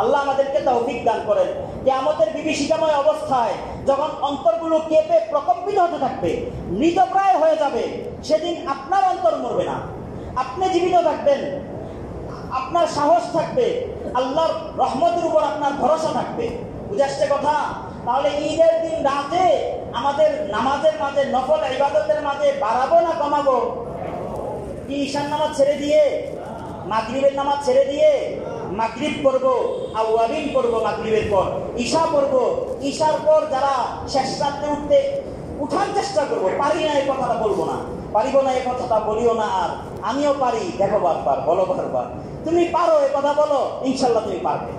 আল্লাহ আমাদেরকে তৌফিক দান করেন। কিয়ামতের বিভীষিকাময় অবস্থায় যখন অন্তরগুলো কেঁপে প্রকম্পিত হতে থাকবে, মৃতপ্রায় হয়ে যাবে, সেদিন আপনার অন্তর মরবে না, আপনি জীবিত থাকবেন, আপনার সাহস থাকবে, আল্লাহর রহমতের উপর আপনার ভরসা থাকবে। বুঝাচ্ছে কথা? তাহলে ঈদের দিন রাতে আমাদের নামাজের মাঝে, নফল ইবাদতের মাঝে বাড়াবো না কমাবো? কি ঈশান নামাজ ছেড়ে দিয়ে, মাগরিবের নামাজ ছেড়ে দিয়ে মাগরিব পড়বো, আওয়াবিন পড়বো, মাগরিবের পর ঈশা পড়বো, ঈশার পর যারা শেষ রাত্রে উঠার চেষ্টা করবো, পারি না এই কথাটা বলবো না, পারিব না এই কথাটা বলিও না। আর আমিও পারি, দেখো বারবার, বলো বারবার, তুমি পারো এ কথা বলো, ইনশাল্লাহ তুমি পারবে।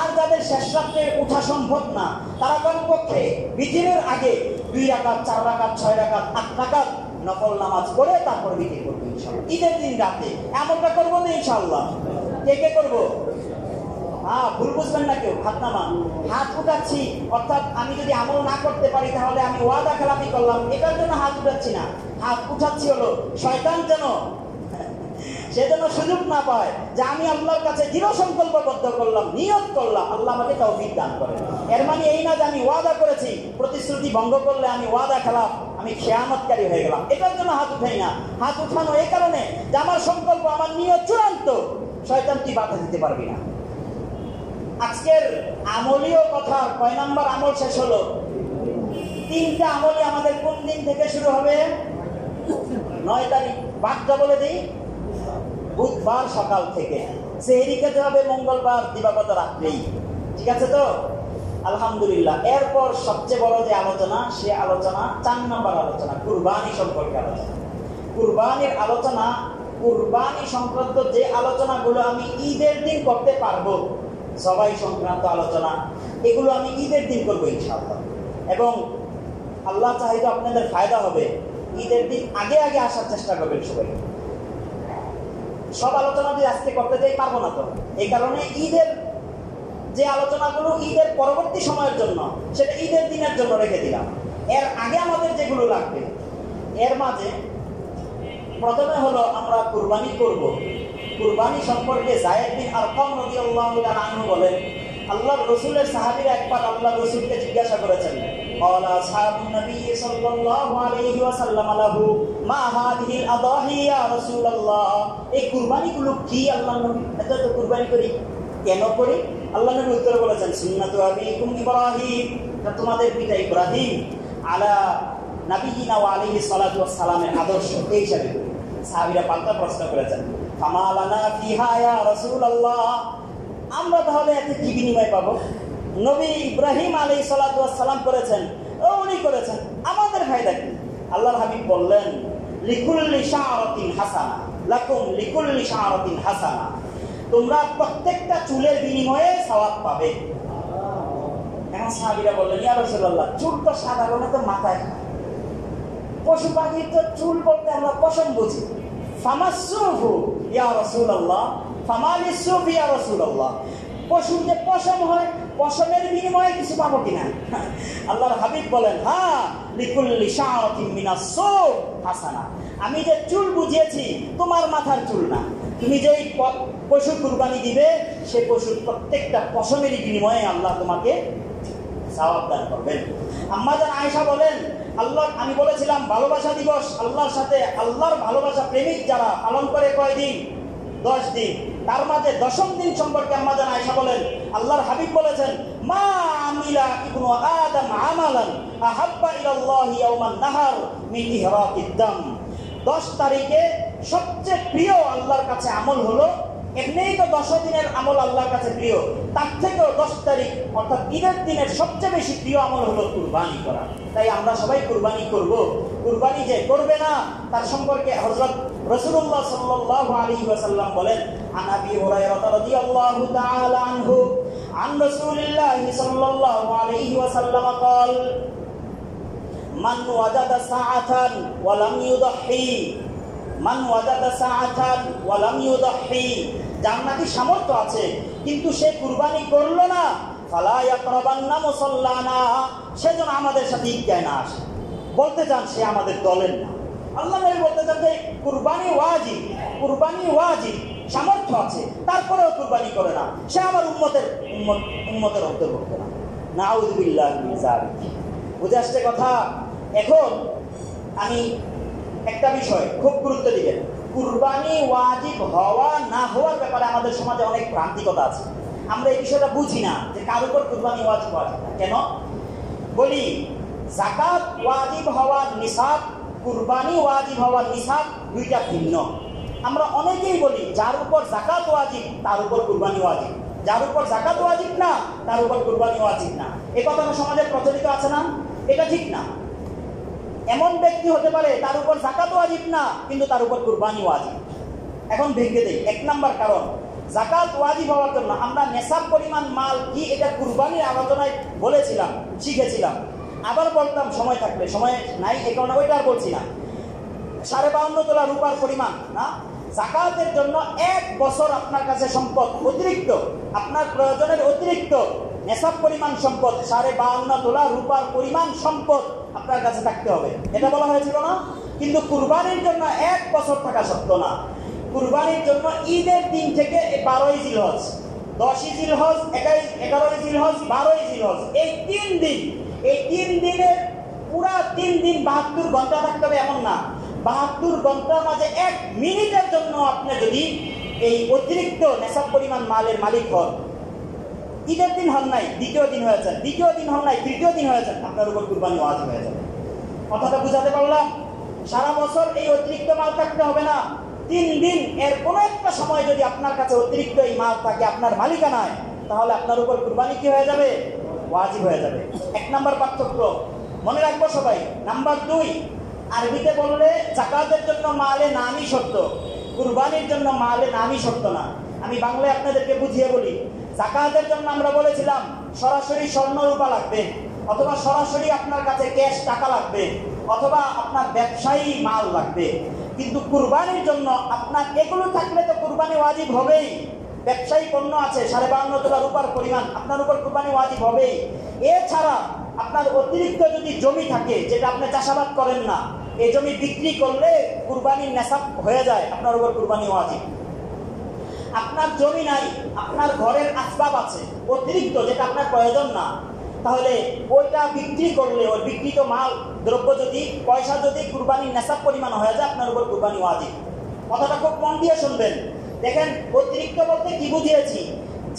আর যাদের শেষ রাত্রে উঠা সম্ভব না, তারা কমপক্ষে বিতিরের আগে 2 রাকাত, 4 রাকাত, 6 রাকাত, 8 রাকাত নফল নামাজ পড়ে তারপর বিতির করবো ইনশাল্লাহ। ঈদের দিন রাতে এমনটা করবো না ইনশাল্লাহ। কে কে করবো? ভুল বুঝবেন না কেউ, হাত নামান। হাত উঠাচ্ছি অর্থাৎ আমি যদি আমল না করতে পারি তাহলে আমি ওয়াদা খেলাপি করলাম, এটার জন্য হাত উঠাচ্ছি না। হাত উঠাচ্ছি হলো শয়তান যেন সেজন্য সুযোগ না পায় যে আমি আল্লাহর কাছে দৃঢ় সংকল্পবদ্ধ করলাম, নিয়ত করলাম, আল্লাহ আমাকে তৌফিক দান করেন। এর মানে এই না যে আমি ওয়াদা করেছি, প্রতিশ্রুতি ভঙ্গ করলে আমি ওয়াদা খেলাফ, আমি খেয়ানতকারী হয়ে গেলাম, এটার জন্য হাত উঠাই না। হাত উঠানো এই কারণে যে আমার সংকল্প, আমার নিয়ত চূড়ান্ত, শয়তান তুই বাধা দিতে পারবি না। আজকের আমলীয় কথা, কয় নাম্বার আমল শেষ হলো? 3টা আমলই আমাদের কোন দিন থেকে শুরু হবে? 9 তারিখ। বাদটা বলে দিই, বুধবার সকাল থেকে। সেহরি খেতে হবে মঙ্গলবার দিবাগত রাত্রেই। ঠিক আছে তো? আলহামদুলিল্লাহ। এরপর সবচেয়ে বড় যে আলোচনা, সে আলোচনা 4 নম্বর আলোচনা, কুরবানি সম্পর্কে আলোচনা। কুরবানির আলোচনা, কুরবানি সংক্রান্ত যে আলোচনাগুলো আমি ঈদের দিন করতে পারবো, সবাই সংক্রান্ত আলোচনা, এগুলো আমি ঈদের দিন করবো ইনশাআল্লাহ। এবং আল্লাহ চাইলে আপনাদের ফায়দা হবে। ঈদের দিন আগে আগে আসার চেষ্টা করবেন সবাই। সব আলোচনা যদি আজকে করতে যাই পারবো না তো, এই কারণে ঈদের যে আলোচনাগুলো ঈদের পরবর্তী সময়ের জন্য, সেটা ঈদের দিনের জন্য রেখে দিলাম। এর আগে আমাদের যেগুলো লাগবে, এর মাঝে প্রথমে হলো আমরা কুরবানি করব। কুরবানি সম্পর্কে যায়েদ বিন আরকাম রাদিয়াল্লাহু তাআলা আনহু বলেন, আল্লাহর রাসূলের সাহাবীরা একবার আল্লাহর রাসূলকে জিজ্ঞাসা করেছেন, ক্বালা আসহাবুন নবী সাল্লাল্লাহু আলাইহি ওয়াসাল্লাম লাহু মা হাদিহিল আদাহি ইয়া রাসূলুল্লাহ, এই কুরবানিগুলো কি আল্লাহর নবী? এত তো কুরবানি করি, কেন করি? আল্লাহর নবী উত্তর বলেছেন, সুন্নাতু আবিকুম ইব্রাহিম, তোমাদের পিতা ইব্রাহিম আলা নবিয়িনা ওয়া আলাইহি সাল্লাতু ওয়াস সালামের আদর্শ, এই হিসাবে করি। সাহাবীরা পাল্টা প্রশ্ন করেছেন, ফামালানা ফিহা ইয়া রাসূলুল্লাহ, আমরা তাহলে এতে কি বিনিময় পাবো? নবী ইব্রাহিম আলাইহিস সালাতু ওয়াস সালাম করেছেন, উনি করেছেন, আমাদের ফায়দা কি? আল্লাহর হাবিব বললেন, লিকুল্লি শাআরাতিন হাসানা লাকুম লিকুল্লি শাআরাতিন হাসানা, তোমরা প্রত্যেকটা চুলের বিনিময়ে সওয়াব পাবে। এখন সাহাবীরা বললেন, ইয়া রাসূলুল্লাহ, চুল তো সাধারণত মাথায়, পশু পাখির তো চুল বলতে আমরা পশম বুঝি। ফামাসসুহু ইয়া রাসূলুল্লাহ, ফামালিসসুফি ইয়া রাসূলুল্লাহ, পশুর যে পশম হয়, পশমের বিনিময়ে কিছু পাবো কিনা? আল্লাহর হাবিব বলেন, হ্যাঁ, লিকুল্লি শাআরাতিন মিনাস-সুফ হাসানা, আমি যে চুল বুঝিয়েছি তোমার মাথার চুল না। তুমি যেই পশু কুরবানি দিবে, সে পশুর প্রত্যেকটা পশমের বিনিময়ে আল্লাহ তোমাকে সওয়াব দান করবেন। আম্মা জান আয়েশা বলেন, আল্লাহ, আমি বলেছিলাম ভালোবাসা দিবস, আল্লাহর সাথে আল্লাহর ভালোবাসা প্রেমিক যারা পালন করে কয়দিন? 10 দিন। তার মাঝে 10ম দিন সম্পর্কে আম্মা জান আয়েশা বলেন, আল্লাহর হাবিব বলেছেন, মা আমিলা ইবনু আদম আমালান আহাব্বা ইলাল্লাহি ইয়াওমান নাহার মিন ইহরাকিদ দাম। 10 তারিখে সবচেয়ে প্রিয় আল্লাহর কাছে আমল হলো, এমনিই তো 10 দিনের আমল আল্লাহর কাছে প্রিয়, তার থেকেও 10 তারিখ অর্থাৎ ঈদের দিনের সবচেয়ে বেশি প্রিয় আমল হলো কুরবানি করা। তাই আমরা সবাই কুরবানি করব। কুরবানি যে করবে না, তার সম্পর্কে হযরত রাসূলুল্লাহ সাল্লাল্লাহু আলাইহি ওয়াসাল্লাম বলেন, আন আবি হুরায়রা রাদিয়াল্লাহু তাআলা আনহু আন রাসূলিল্লাহ সাল্লাল্লাহু আলাইহি ওয়াসাল্লাম قال মান ওয়াজাদা সাআতান ওয়া লাম ইউদহি মান ওয়াজাদা সাআতান ওয়া লাম ইউদাহি, যার নাকি সামর্থ্য আছে কিন্তু সে কুরবানি করলো না, ফালা ইয়াকরাবান্না মুসাল্লানা, সেজন্য আমাদের সাথে ঈদগাহে না আসে। বলতে চান সে আমাদের দলের না। আল্লাহ নবী বলতে চান যে কুরবানি ওয়াজিব, কুরবানি ওয়াজিব, সামর্থ্য আছে তারপরেও কুরবানি করে না, সে আমার উম্মতের অন্তর্ভুক্ত না। নাউযু বিল্লাহি মিন যালিক। বুঝে আসছে কথা? এখন আমি একটা বিষয় খুব গুরুত্ব দিবেন, কুরবানি ওয়াজিব হওয়া না হওয়ার ব্যাপারে আমাদের সমাজে অনেক ভ্রান্তিকতা আছে। আমরা এই বিষয়টা বুঝি না যে কার উপর কুরবানি ওয়াজিব ওয়াজিব না। কেন বলি, যাকাত ওয়াজিব হওয়ার নিসাব, কুরবানি ওয়াজিব হওয়ার নিসাব দুইটা ভিন্ন। আমরা অনেকেই বলি যার উপর যাকাত ওয়াজিব তার উপর কুরবানি ওয়াজিব, যার উপর যাকাত ওয়াজিব না তার উপর কুরবানি ওয়াজিব না। এই কথাটা সমাজে প্রচলিত আছে না? এটা ঠিক না। এমন ব্যক্তি হতে পারে তার উপর যাকাত ওয়াজিব না কিন্তু তার উপর কুরবানি ওয়াজিব। এখন ভেঙে দেই। এক নাম্বার কারণ, যাকাত ওয়াজিব হওয়ার জন্য আমরা নেশাব পরিমাণ মাল কি এটা কুরবানির আলোচনায় বলেছিলাম, শিখেছিলাম। আবার বলতাম সময় থাকলে, সময় নাই এই কারণে ওইটা আর বলছি না। 52.5 তোলা রূপার পরিমাণ না, যাকাতের জন্য 1 বছর আপনার কাছে সম্পদ অতিরিক্ত, আপনার প্রয়োজনের অতিরিক্ত নেশাব পরিমাণ সম্পদ 52.5 তোলা রূপার পরিমাণ সম্পদ আপনার কাছে থাকতে হবে, এটা বলা হয়েছিল না? কিন্তু কুরবানির জন্য 1 বছর থাকা সত্য না। কুরবানির জন্য ঈদের দিন থেকে 12ই জিলহজ, 10ই জিলহজ, 11ই জিলহজ, 12ই জিলহজ, এই 3 দিন, এই 3 দিনের পুরা 3 দিন 72 ঘন্টা থাকতে হবে এমন না। 72 ঘন্টার মাঝে 1 মিনিটের জন্য আপনি যদি এই অতিরিক্ত নেশাব পরিমাণ মালের মালিক হন, ঈদের দিন হন নাই, দ্বিতীয় দিন হয়েছেন, দ্বিতীয় দিন হন নাই, তৃতীয় দিন হয়েছেন, আপনার উপর কুরবানি ওয়াজিব হয়ে যাবে। কথাটা বুঝাতে পারলাম? সারা বছর এই অতিরিক্ত মাল থাকতে হবে না, 3 দিন এর কোনো একটা সময় যদি আপনার কাছে অতিরিক্ত এই মাল থাকে আপনার মালিকানায়, তাহলে আপনার উপর কুরবানি কি হয়ে যাবে? ওয়াজিব হয়ে যাবে। 1 নাম্বার পার্থক্য মনে রাখবো সবাই। নাম্বার 2, আরবিতে বললে যাকাতের জন্য মালে নামই শর্ত, কুরবানির জন্য মালে নামই শর্ত না। আমি বাংলায় আপনাদেরকে বুঝিয়ে বলি। যাকাতের জন্য আমরা বলেছিলাম সরাসরি স্বর্ণ রূপা লাগবে, অথবা সরাসরি আপনার কাছে ক্যাশ টাকা লাগবে, অথবা আপনার ব্যবসায়ী মাল লাগবে। কিন্তু কুরবানির জন্য আপনার এগুলো থাকলে তো কুরবানি ওয়াজিব হবেই। ব্যবসায়ী পণ্য আছে 52.5 তোলা রূপার পরিমাণ, আপনার উপর কুরবানি ওয়াজিব হবেই। এছাড়া আপনার অতিরিক্ত যদি জমি থাকে যেটা আপনি চাষাবাদ করেন না, এই জমি বিক্রি করলে কুরবানির নেশাব হয়ে যায়, আপনার উপর কুরবানি ওয়াজিব। আপনার জমি নাই, আপনার ঘরের আসবাব আছে অতিরিক্ত যেটা আপনার প্রয়োজন না, তাহলে ওইটা বিক্রি করলে ওই বিক্রিত মাল দ্রব্য যদি পয়সা যদি কুরবানির নেশাব পরিমাণ হয়ে যায়, আপনার উপর কুরবানি ওয়াজিব। কথাটা খুব মন দিয়ে শুনবেন। দেখেন, অতিরিক্ত বলতে কি বুঝিয়েছি?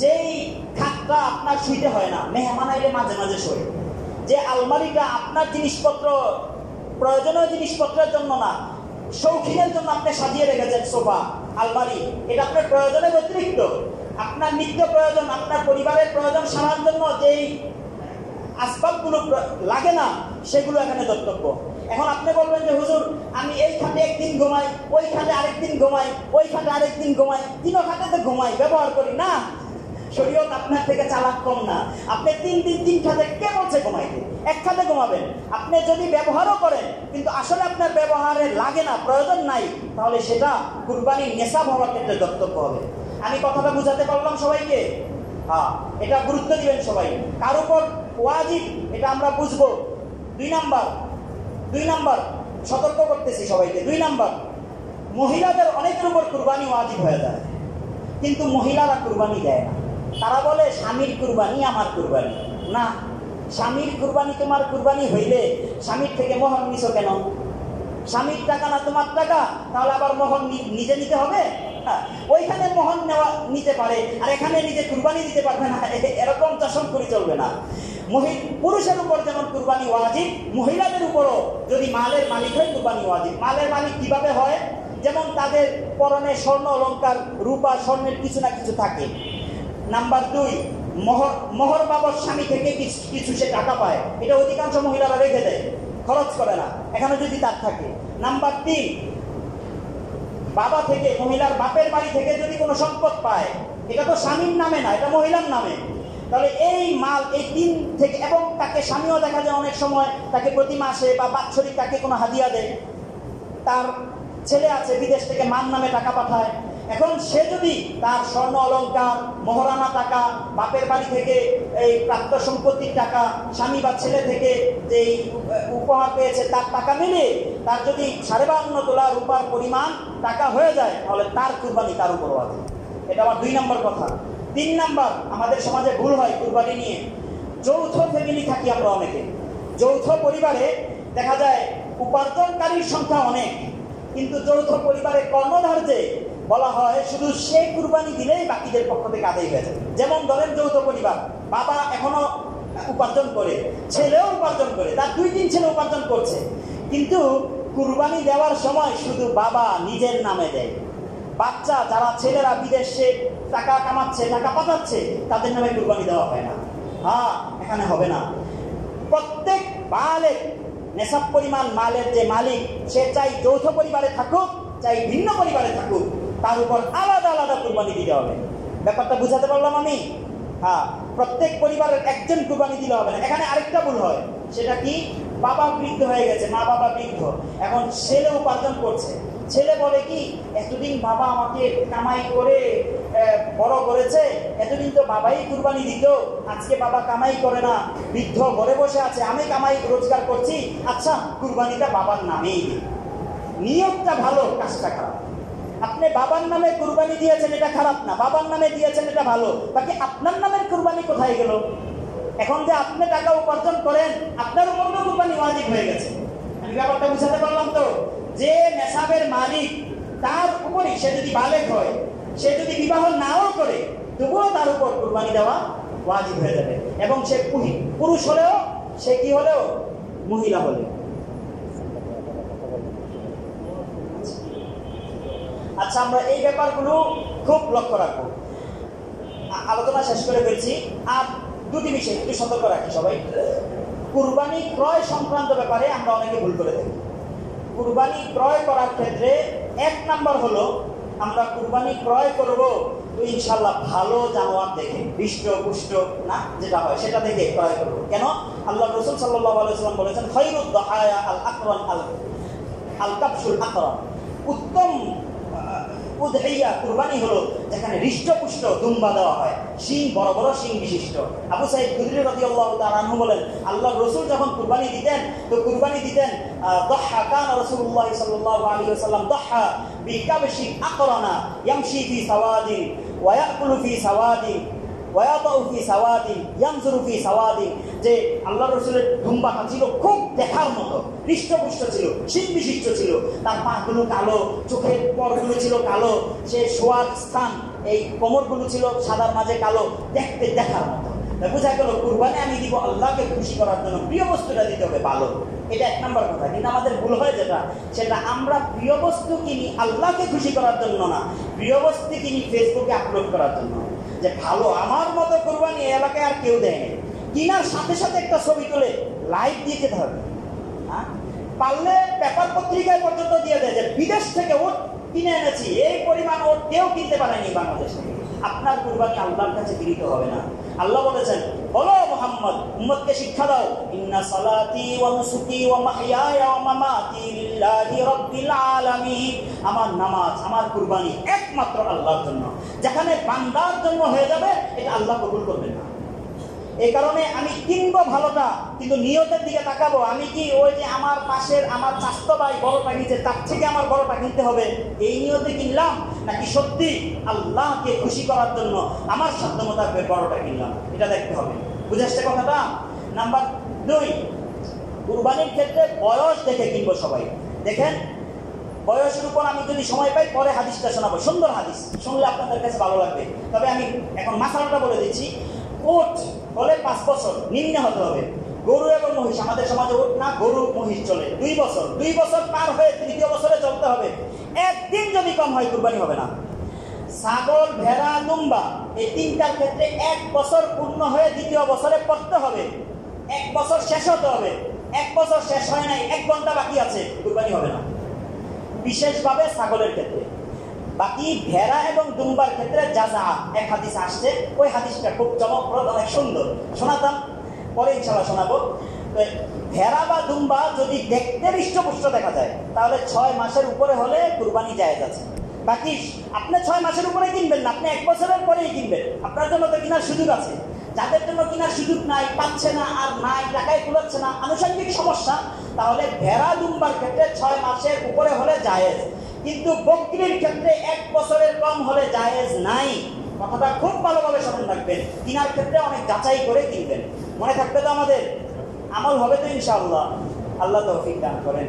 যেই খাটটা আপনার শুইতে হয় না, মেহমান আইলে মাঝে মাঝে শোয়, যে আলমারিটা আপনার জিনিসপত্র প্রয়োজনীয় জিনিসপত্রের জন্য না, শৌখিনের জন্য আপনি সাজিয়ে রেখেছেন সোফা, আলমারি, এটা আপনার প্রয়োজনের অতিরিক্ত, আপনার নিত্য প্রয়োজন, আপনার পরিবারের প্রয়োজন সারার জন্য যেই আসবাবগুলো লাগে না, সেগুলো এখানে দর্তব্য। এখন আপনি বলবেন যে হুজুর আমি এই খাটে একদিন ঘুমাই, ওই খাটে আরেকদিন ঘুমাই, ওই খাটে আরেকদিন ঘুমাই, 3 খাটেতে ঘুমাই, ব্যবহার করি না। শরীয়ত আপনার থেকে চালাক কম না। আপনি 3 দিন 3 খাটে কে বলছে ঘুমাইতে? 1 খাটে ঘুমাবেন। আপনি যদি ব্যবহারও করেন কিন্তু আসলে আপনার ব্যবহারে লাগে না, প্রয়োজন নাই, তাহলে সেটা কুরবানির নেশাব হওয়ার ক্ষেত্রে দর্তব্য হবে। আমি কথাটা বুঝাতে পারলাম সবাইকে? হ্যাঁ, এটা গুরুত্ব দিবেন সবাই। কার উপর ওয়াজিব এটা আমরা বুঝবো। 2 নাম্বার সতর্ক করতেছি সবাইকে। 2 নাম্বার, মহিলাদের অনেকের উপর কুরবানি ওয়াজিব হয়ে যায়, কিন্তু মহিলারা কুরবানি দেয় না। তারা বলে স্বামীর কুরবানি আমার কুরবানি না। স্বামীর কুরবানি তোমার কুরবানি হইলে স্বামীর থেকে মোহর নিছো কেন? স্বামীর টাকা না তোমার টাকা, তাহলে আবার মোহর নিজে নিতে হবে? ওইখানে মোহর নিতে পারে আর এখানে নিজে কুরবানি দিতে পারবে না, এরকম চাষন করে চলবে না। পুরুষের উপর যেমন কুরবানি ওয়াজিব, মহিলাদের উপরও যদি মালের মালিক হয় কুরবানি ওয়াজিব। মালের মালিক কিভাবে হয়? যেমন তাদের পরনে স্বর্ণ অলংকার, রূপা স্বর্ণের কিছু না কিছু থাকে। নাম্বার 2, মোহর বাবদ স্বামী থেকে কিছু সে টাকা পায়, এটা অধিকাংশ মহিলারা রেখে দেয়, খরচ করে না এখানে যদি তার থাকে। নাম্বার 3, বাবা থেকে, মহিলার বাপের বাড়ি থেকে যদি কোনো সম্পদ পায়, এটা তো স্বামীর নামে না, এটা মহিলার নামে। তাহলে এই মাল এই 3 থেকে, এবং তাকে স্বামীও দেখা যায় অনেক সময় তাকে প্রতি মাসে বা বাৎসরিক তাকে কোনো হাদিয়া দেয়, তার ছেলে আছে বিদেশ থেকে মান নামে টাকা পাঠায়, এখন সে যদি তার স্বর্ণ অলংকার, মহারানা টাকা, বাপের বাড়ি থেকে এই প্রাপ্ত সম্পত্তির টাকা, স্বামী বা ছেলে থেকে যে উপহার পেয়েছে তার টাকা মিলে তার যদি 52.5 তোলা রূপার পরিমাণ টাকা হয়ে যায়, তাহলে তার কুরবানি তার উপর আছে। এটা আমার 2 নম্বর কথা। 3 নম্বর, আমাদের সমাজে ভুল হয় কুরবানি নিয়ে। যৌথ ফ্যামিলি থাকি আমরা অনেকে, যৌথ পরিবারে দেখা যায় উপার্জনকারীর সংখ্যা অনেক, কিন্তু যৌথ পরিবারে কর্ণধার্যে বলা হয় শুধু সে কুরবানি দিলেই বাকিদের পক্ষ থেকে আদায় হয়ে যায়। যেমন ধরেন যৌথ পরিবার, বাবা এখনো উপার্জন করে, ছেলেও উপার্জন করে, তার 2-3 ছেলে উপার্জন করছে, কিন্তু কুরবানি দেওয়ার সময় শুধু বাবা নিজের নামে দেয়। বাচ্চা যারা ছেলেরা বিদেশে টাকা কামাচ্ছে, টাকা পাঠাচ্ছে, তাদের নামে কুরবানি দেওয়া হয় না। হ্যাঁ, এখানে হবে না। প্রত্যেক বালেক নেশাব পরিমাণ মালের যে মালিক, সে চাই যৌথ পরিবারে থাকুক চাই ভিন্ন পরিবারে থাকুক, তার উপর আলাদা আলাদা কুরবানি দিতে হবে। ব্যাপারটা বুঝাতে পারলাম আমি? হ্যাঁ, প্রত্যেক পরিবারের একজন কুরবানি দিলে হবে না। এখানে আরেকটা ভুল হয়, সেটা কি, বাবা বৃদ্ধ হয়ে গেছে, মা বাবা বৃদ্ধ, এখন ছেলে উপার্জন করছে। ছেলে বলে কি, এতদিন বাবা আমাকে কামাই করে বড় করেছে, এতদিন তো বাবাই কুরবানি দিত, আজকে বাবা কামাই করে না, বৃদ্ধ ঘরে বসে আছে, আমি কামাই রোজগার করছি, আচ্ছা কুরবানিটা বাবার নামেই দিই। নিয়তটা ভালো, কাজটা খারাপ। আপনি বাবার নামে কুরবানি দিয়েছেন, এটা খারাপ না, বাবার নামে দিয়েছেন, এটা ভালো, বাকি আপনার নামের কুরবানি কোথায় গেল? এখন যে আপনি টাকা উপার্জন করেন, আপনার উপর তো কুরবানি ওয়াজিব হয়ে গেছে। আমি ব্যাপারটা বুঝাতে পারলাম তো? যে নেশাবের মালিক, তার উপরই সে যদি বালেগ হয়, সে যদি বিবাহ নাও করে, তবুও তার উপর কুরবানি দেওয়া ওয়াজিব হয়ে যাবে। এবং সে পুরুষ হলেও, সে কি হলেও, মহিলা হলেও। আচ্ছা, আমরা এই ব্যাপারগুলো খুব লক্ষ্য রাখবো। আলোচনা শেষ করে ফেলছি। আর 2টি বিষয় একটু সতর্ক রাখি সবাই। কুরবানি ক্রয় সংক্রান্ত ব্যাপারে আমরা অনেকে ভুল করে থাকি। কুরবানি ক্রয় করার ক্ষেত্রে 1 নম্বর হলো, আমরা কুরবানি ক্রয় করব তো ইনশাল্লাহ ভালো জানোয়ার দেখে, হৃষ্ট পুষ্ট না যেটা হয় সেটা দেখে ক্রয় করব। কেন? আল্লাহ রাসূল সাল্লাল্লাহু আলাইহি ওয়াসাল্লাম বলেছেন, খায়রুদ দাহায়া আল আকরান আল কাবশুল আকরান। উত্তম উদহিয়া কুরবানি হলো যেখানে হৃষ্টপুষ্ট দুম্বা দেওয়া হয়, শিং বড় বড় শিং বিশিষ্ট। আবু সাঈদ খুদরি রাদিয়াল্লাহু তাআলা আনহু বলেন, আল্লাহর রাসূল যখন কুরবানি দিতেন তো কুরবানি দিতেন দাহা কানা রাসূলুল্লাহ সাল্লাল্লাহু আলাইহি ওয়াসাল্লাম দাহা বিকাবশি আকরানা ইয়ামশি ফি সাওয়াদিন ওয়া ইয়াকুলু ফি সাওয়াদিন ওয়া ইয়াতাউ ফি সাওয়াদিন ইয়ানজুরু ফি সাওয়াদিন। যে আল্লাহর রাসূলের দুম্বাটা ছিল খুব দেখার মতো, হৃষ্টপুষ্ট ছিল, শিং বিশিষ্ট ছিল, তার পাগুলো কালো, চোখের পরগুলো ছিল কালো, সে শোয়ার স্থান এই কোমরগুলো ছিল সাদার মাঝে কালো, দেখতে দেখার মতো। বোঝা গেল কুরবানি আমি দিব আল্লাহকে খুশি করার জন্য, প্রিয় বস্তুটা দিতে হবে ভালো। এটা 1 নম্বর কথা। কিন্তু আমাদের ভুল হয় যেটা, সেটা আমরা প্রিয় বস্তু কিনি আল্লাহকে খুশি করার জন্য না, প্রিয় বস্তু কিনি ফেসবুকে আপলোড করার জন্য, যে ভালো আমার মতো কুরবানি এই এলাকায় আর কেউ দেয়নি। কিনার সাথে সাথে একটা ছবি তুলে লাইভ দিয়ে যেতে হবে। পারলে পেপার পত্রিকায় পর্যন্ত দিয়ে দেয় যে বিদেশ থেকে ওট কিনে এনেছি, এই পরিমাণ ওট কেউ কিনতে পারেনি বাংলাদেশ থেকে। আপনার কুরবানি আল্লাহর কাছে গৃহীত হবে না। আল্লাহ বলেছেন, বলো মুহাম্মদ, উম্মতকে শিক্ষা দাও, ইন্না সালাতি ওয়া নুসুকি ওয়া মাহইয়ায়া ওয়া মামাতি লিল্লাহি রাব্বিল আলামিন। আমার নামাজ, আমার কুরবানি একমাত্র আল্লাহর জন্য। যেখানে বান্দার জন্য হয়ে যাবে, এটা আল্লাহ কবুল করবেন না। এই কারণে আমি কিনবো ভালোটা, কিন্তু নিয়তের দিকে তাকাবো। আমি কি ওই যে আমার পাশের আমার চাচাতো ভাই বড়টা কিনছে, তার থেকে আমার বড়টা কিনতে হবে, এই নিয়তে কিনলাম, নাকি সত্যি আল্লাহকে খুশি করার জন্য আমার সাধ্য মোতাবেক বড়টা কিনলাম, এটা দেখতে হবে। বুঝে আসছে কথাটা? নাম্বার 2, কুরবানির ক্ষেত্রে বয়স দেখে কিনবো সবাই। দেখেন, বয়সের উপর আমি যদি সময় পাই পরে হাদিসটা শোনাবো, সুন্দর হাদিস, শুনলে আপনাদের কাছে ভালো লাগবে। তবে আমি এখন মাসালাটা বলে দিচ্ছি। উট হলে 5 বছর নিম্নে হতে হবে। গরু এবং মহিষ, আমাদের সমাজে উট না, গরু মহিষ চলে 2 বছর। 2 বছর পার হয়ে 3য় বছরে চলতে হবে। একদিন যদি কম হয় কুরবানি হবে না। ছাগল, ভেড়া, দুম্বা এই 3টার ক্ষেত্রে 1 বছর পূর্ণ হয়ে 2য় বছরে পড়তে হবে। 1 বছর শেষ হতে হবে। 1 বছর শেষ হয় নাই, 1 ঘন্টা বাকি আছে, কুরবানি হবে না। বিশেষভাবে ছাগলের ক্ষেত্রে। বাকি ভেড়া এবং দুম্বার ক্ষেত্রে জাযা এক হাদিস আসছে, ওই হাদিসটা খুব চমকপ্রদ, অনেক সুন্দর, শোনাতাম, পরে ইনশাআল্লাহ শোনাবো। ভেড়া বা দুম্বা যদি দেখতে হৃষ্টপুষ্ট দেখা যায় তাহলে 6 মাসের উপরে হলে কুরবানি জায়েজ আছে। বাকি আপনি 6 মাসের উপরে কিনবেন না, আপনি 1 বছরের পরেই কিনবেন, আপনার জন্য তো কেনার সুযোগ আছে। যাদের জন্য কেনার সুযোগ নাই, পাচ্ছে না, আর নাই, টাকায় কুলাচ্ছে না, আনুষঙ্গিক সমস্যা, তাহলে ভেড়া দুম্বার ক্ষেত্রে 6 মাসের উপরে হলে জায়েজ, কিন্তু বকরির ক্ষেত্রে 1 বছরের কম হলে জায়েজ নাই। কথাটা খুব ভালোভাবে স্মরণ রাখবেন, কেনার ক্ষেত্রে অনেক যাচাই করে কিনবেন। মনে থাকবে তো আমাদের? আমল হবে তো ইনশাআল্লাহ। আল্লাহ তৌফিক দান করেন।